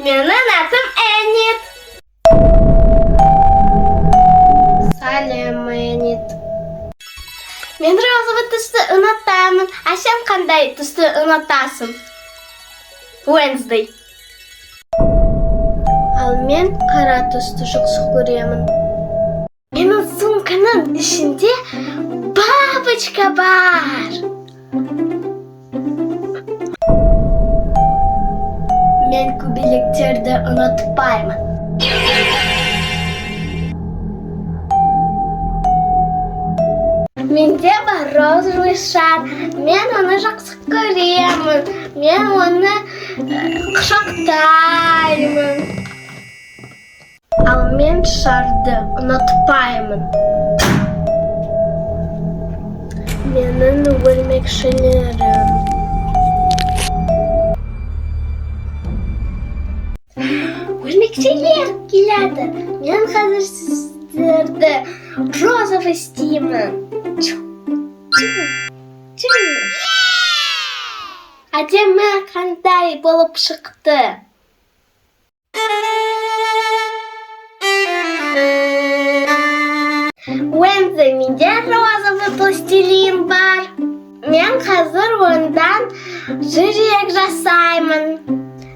Менің атым Энит. Сәлем, Энит. Мен розовый түсті ұнатамын. А сен қандай түсті ұнатасың? Wednesday. Ал мен қара түсті жақсы көремін. Менің сумканың ішінде бабочка бар. Мен көбелектерді ұнатпаймын. Менде бар розовый шар. Мен оны жақсы көремін. Мен оны құшақтаймын. Ал мен шарды ұнатпаймын. Менің өлмекшілерім. Өлмекшілер келеді. Мен қазір сіздерді розовый істеймін. Әдемі қандай болып шықты. Wednesday, менде розовый пластилин бар. Мен қазір ондан жүрек жасаймын.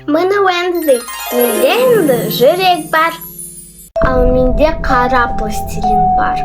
Мені Wednesday, менде енді жүрек бар. Ал менде қара пластилин бар.